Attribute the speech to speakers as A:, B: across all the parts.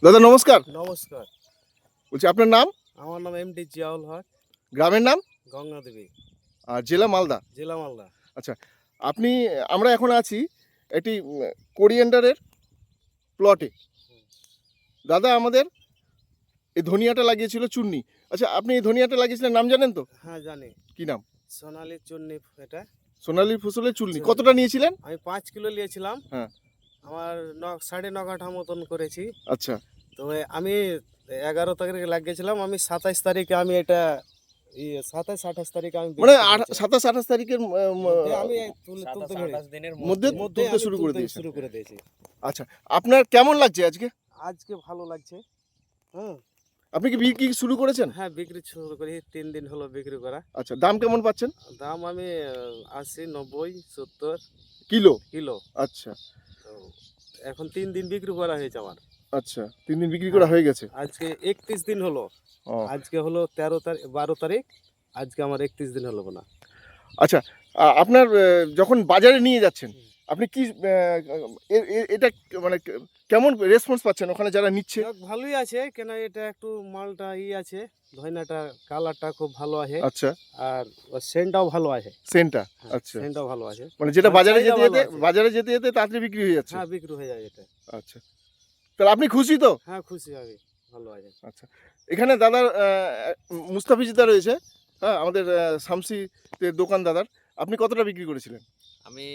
A: দাদা নমস্কার।
B: নমস্কার।
A: বলছি আপনার নাম?
B: আমার নাম এমডি জিয়াউল হক,
A: গ্রামের নাম?
B: গঙ্গা দেবী,
A: আর জেলা মালদা।
B: জেলা মালদা।
A: আচ্ছা, আপনি আমরা এখন আছি একটি কোরিয়েন্ডারের প্লটে। দাদা আমাদের এই ধনিয়াটা লাগিয়েছিল চুন্নি। আচ্ছা, আপনি এই ধনিয়াটা লাগিয়েছিলেন, নাম জানেন তো?
B: হ্যাঁ জানি।
A: কি নাম?
B: সোনালী চুন্নি এটা।
A: সোনালী ফসলের চুন্নি।
B: চুন্নি।
A: কতটা নিয়েছিলেন?
B: আমি ৫ কিলো নিয়েছিলাম।
A: হ্যাঁ।
B: আমার 9.5 কাঠা মতন করেছি।
A: আচ্ছা।
B: তো আমি 11 তারিখে লাগিয়েছিলাম। আমি 27 তারিখে আমি এটা 27-28 তারিখে আমি
A: মানে
B: বিক্রি করেছি।
A: 27-28 তারিখের
B: মধ্যে আমি তুলতে পেরেছি।
A: মধ্যে
B: মধ্যে
A: তুলতে
B: আমি
A: শুরু করে
B: তুলতে
A: দিয়েছেন।
B: শুরু করে দিয়েছি।
A: আচ্ছা, আপনার কেমন লাগছে আজকে?
B: আজকে ভালো লাগছে। হ্যাঁ,
A: আপনি কি বিক্রি শুরু করেছেন?
B: হ্যাঁ বিক্রি শুরু করি 3 দিন হলো বিক্রি করা।
A: আচ্ছা, দাম কেমন পাচ্ছেন?
B: দাম আমি ৮০, ৯০, ৭০
A: কিলো?
B: কিলো।
A: আচ্ছা।
B: তো এখন 3 দিন বিক্রি করা হয়েছে আমার।
A: আচ্ছা, 3 দিন বিক্রি করা হয়ে গেছে।
B: আজকে 31 দিন হলো।
A: ও
B: আজকে হলো 13 তারিখ 12 তারিখ। আজকে আমার 31 দিন হলো না।
A: আচ্ছা, আপনার যখন বাজারে নিয়ে যাচ্ছেন, আপনি কি এটা মানে কেমন রেসপন্স পাচ্ছেন ওখানে যারা নিচ্ছে?
B: যাক ভালোই আছে কেন এটা একটু মালটা আছে। ধইনাটা কালারটা খুব ভালো আছে।
A: আচ্ছা,
B: আর সেন্টটাও ভালো আছে।
A: সেন্টটা?
B: হ্যাঁ,
A: আচ্ছা,
B: সেন্টটাও ভালো আছে।
A: মানে যেটা
B: মানে
A: বাজারে
B: চাহিদা
A: যেতে
B: ভালো
A: যেতে
B: আছে।
A: বাজারে যেতে যেতে তাড়াতাড়ি বিক্রি হয়ে যাচ্ছে।
B: হ্যাঁ বিক্রি হয়ে যায় এটা।
A: আচ্ছা, তাহলে আপনি খুশি তো?
B: হ্যাঁ খুশি আমি। ভালো আছে।
A: আচ্ছা, এখানে দাদার মুস্তাফিজদা রয়েছে। হ্যাঁ, আমাদের শামসিদের দোকান দাদার। আপনি কতটা বিক্রি করেছিলেন?
C: আমি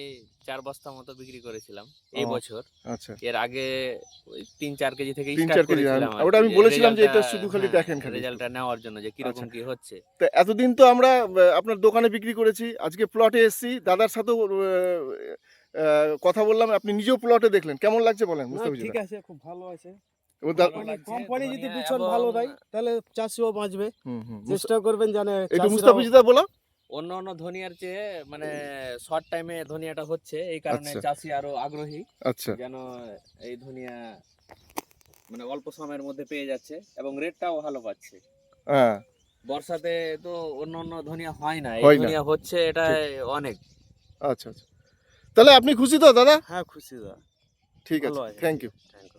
C: ৪ বস্তা মতো বিক্রি করেছিলাম এই
A: ও,
C: বছর।
A: আচ্ছা,
C: এর আগে ওই ৩-৪ কেজি থেকেই
A: 3-4
C: স্টার্ট
A: কেজি।
C: করেছিলাম
A: ওটা আমি
C: আরকি।
A: বলেছিলাম যে
C: রেজাল্টটা
A: এটা শুধু খালি দেখেন খালি।
C: রেজাল্টটা নেওয়ার জন্য যে
A: আচ্ছা,
C: কিরকম কি হচ্ছে।
A: তো এতদিন তো আমরা আপনার দোকানে বিক্রি করেছি, আজকে প্লটে এসেছি, দাদার সাথেও কথা বললাম, আপনি নিজেও প্লটে দেখলেন, কেমন লাগছে বলেন
B: না
A: মুস্তাফিজ
B: ঠিক
A: দা?
B: আছে, খুব ভালো আছে।
A: এবং
C: ভালো লাগছে
B: কোম্পানি যদি
C: ধনিয়া
B: বিচন
C: এবং
B: ভালো দেয় তাহলে চাষিও বাঁচবে।
A: হুম হুম
B: চেষ্টা করবেন জানে
A: একটু মুস্তাফিজ দা বলো।
C: অন্য অন্য ধনিয়ার চেয়ে মানে শর্ট টাইমে ধনিয়াটা হচ্ছে এই কারণে
A: আচ্ছা,
C: চাষি আরো আগ্রহী
A: আচ্ছা,
C: যেন এই ধনিয়া মানে অল্প সময়ের মধ্যে পেয়ে যাচ্ছে এবং রেটটাও ভালো পাচ্ছে।
A: হ্যাঁ,
C: বর্ষাতে তো অন্য অন্য ধনিয়া হয় না, এই
A: হয় না,
C: ধনিয়া হচ্ছে এটা
A: ঠিক,
C: অনেক।
A: আচ্ছা আচ্ছা, তাহলে আপনি খুশি তো দাদা?
B: হ্যাঁ খুশি দা।
A: ঠিক
B: ভালো
A: আছে,
B: আছে।
A: Thank you.
B: Thank you.